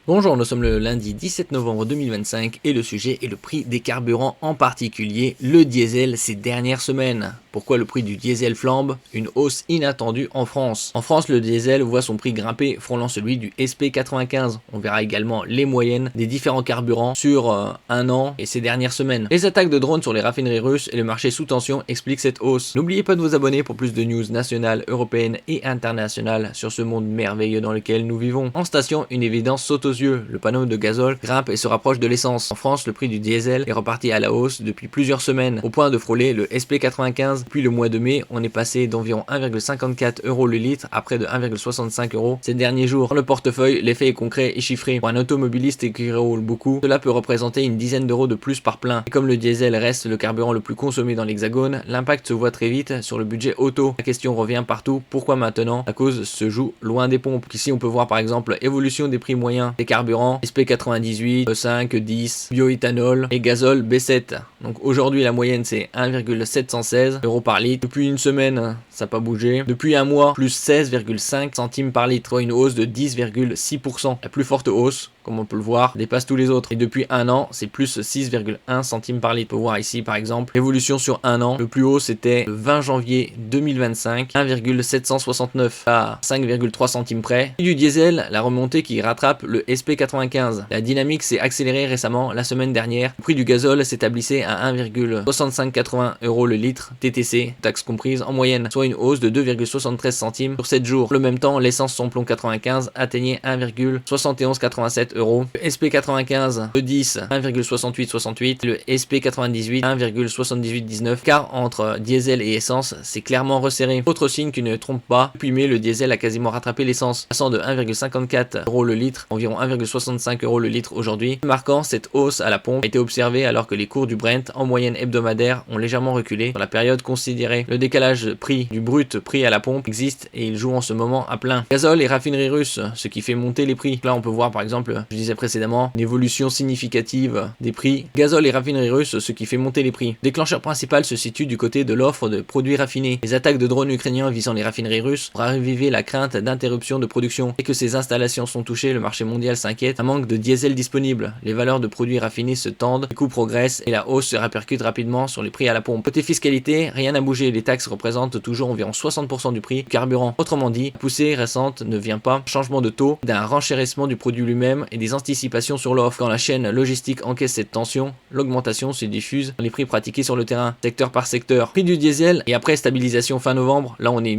Bonjour, nous sommes le lundi 17 novembre 2025 et le sujet est le prix des carburants, en particulier le diesel ces dernières semaines. Pourquoi le prix du diesel flambe? Une hausse inattendue en France. En France, le diesel voit son prix grimper, frôlant celui du SP95. On verra également les moyennes des différents carburants sur un an et ces dernières semaines. Les attaques de drones sur les raffineries russes et le marché sous tension expliquent cette hausse. N'oubliez pas de vous abonner pour plus de news nationales, européennes et internationales sur ce monde merveilleux dans lequel nous vivons. En station, une évidence saute aux yeux. Le panneau de gazole grimpe et se rapproche de l'essence. En France, le prix du diesel est reparti à la hausse depuis plusieurs semaines, au point de frôler le SP95. Depuis le mois de mai, on est passé d'environ 1,54 € le litre à près de 1,65 € ces derniers jours. Dans le portefeuille, l'effet est concret et chiffré. Pour un automobiliste qui roule beaucoup, cela peut représenter une dizaine d'euros de plus par plein. Et comme le diesel reste le carburant le plus consommé dans l'hexagone, l'impact se voit très vite sur le budget auto. La question revient partout, pourquoi maintenant? La cause se joue loin des pompes. Ici, on peut voir par exemple évolution des prix moyens des carburants, SP98, E5, 10, bioéthanol et gazole B7. Donc aujourd'hui, la moyenne c'est 1,716 € par litre. Depuis une semaine, ça n'a pas bougé. Depuis un mois, plus 16,5 centimes par litre, soit une hausse de 10,6%. La plus forte hausse, comme on peut le voir, dépasse tous les autres. Et depuis un an, c'est plus 6,1 centimes par litre. On peut voir ici par exemple l'évolution sur un an. Le plus haut c'était le 20 janvier 2025, 1,769 à 5,3 centimes près. Et du diesel, la remontée qui rattrape le SP95. La dynamique s'est accélérée récemment, la semaine dernière. Le prix du gazole s'établissait à 1,6580 € le litre TTC, taxe comprise, en moyenne, soit une hausse de 2,73 centimes sur 7 jours. Pour le même temps, l'essence samplon 95 atteignait 1,7187 €. Le SP95 de 10 1,6868, le SP98 1,7819, car entre diesel et essence, c'est clairement resserré. Autre signe qui ne trompe pas, depuis mai, le diesel a quasiment rattrapé l'essence, passant de 1,54 € le litre, environ 1,65 € le litre aujourd'hui. Marquant, cette hausse à la pompe a été observée alors que les cours du Brent en moyenne hebdomadaire ont légèrement reculé sur la période considérée. Le décalage prix du brut prix à la pompe existe et il joue en ce moment à plein. Gazole et raffinerie russe, ce qui fait monter les prix. Là on peut voir par exemple, je disais précédemment, une évolution significative des prix. Gazole et raffinerie russe, ce qui fait monter les prix. Le déclencheur principal se situe du côté de l'offre de produits raffinés. Les attaques de drones ukrainiens visant les raffineries russes pour raviver la crainte d'interruption de production. Et que ces installations sont touchées, le marché mondial s'inquiète. Un manque de diesel disponible. Les valeurs de produits raffinés se tendent, les coûts progressent et la hausse se répercute rapidement sur les prix à la pompe. Côté fiscalité, rien n'a bougé. Les taxes représentent toujours environ 60% du prix du carburant. Autrement dit, la poussée récente ne vient pas changement de taux, d'un renchérissement du produit lui-même et des anticipations sur l'offre. Quand la chaîne logistique encaisse cette tension, l'augmentation se diffuse dans les prix pratiqués sur le terrain, secteur par secteur. Prix du diesel et après stabilisation fin novembre, là on est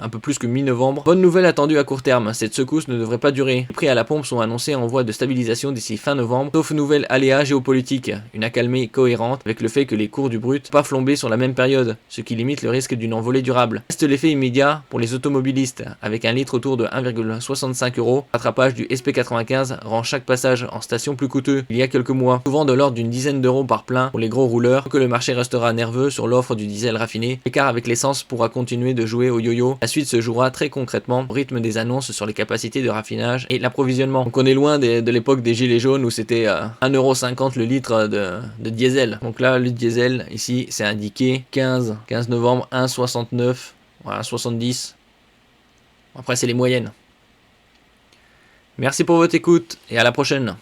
un peu plus que mi-novembre. Bonne nouvelle attendue à court terme, cette secousse ne devrait pas durer. Les prix à la pompe sont annoncés en voie de stabilisation d'ici fin novembre, sauf nouvelle aléa géopolitique, une accalmie cohérente avec le fait que les cours du brut n'ont pas flambé sur la même période, ce qui limite le risque d'une envolée durable. Reste l'effet immédiat pour les automobilistes, avec un litre autour de 1,65 €. Rattrapage du SP95 rend chaque passage en station plus coûteux il y a quelques mois, souvent de l'ordre d'une dizaine d'euros par plein pour les gros rouleurs, que le marché restera nerveux sur l'offre du diesel raffiné. L'écart avec l'essence pourra continuer de jouer au yo-yo. La suite se jouera très concrètement au rythme des annonces sur les capacités de raffinage et l'approvisionnement. Donc on est loin de l'époque des gilets jaunes où c'était 1,50 € le litre de diesel. Donc là le diesel ici c'est indiqué 15 novembre 1,69, voilà 70. Après c'est les moyennes. Merci pour votre écoute et à la prochaine.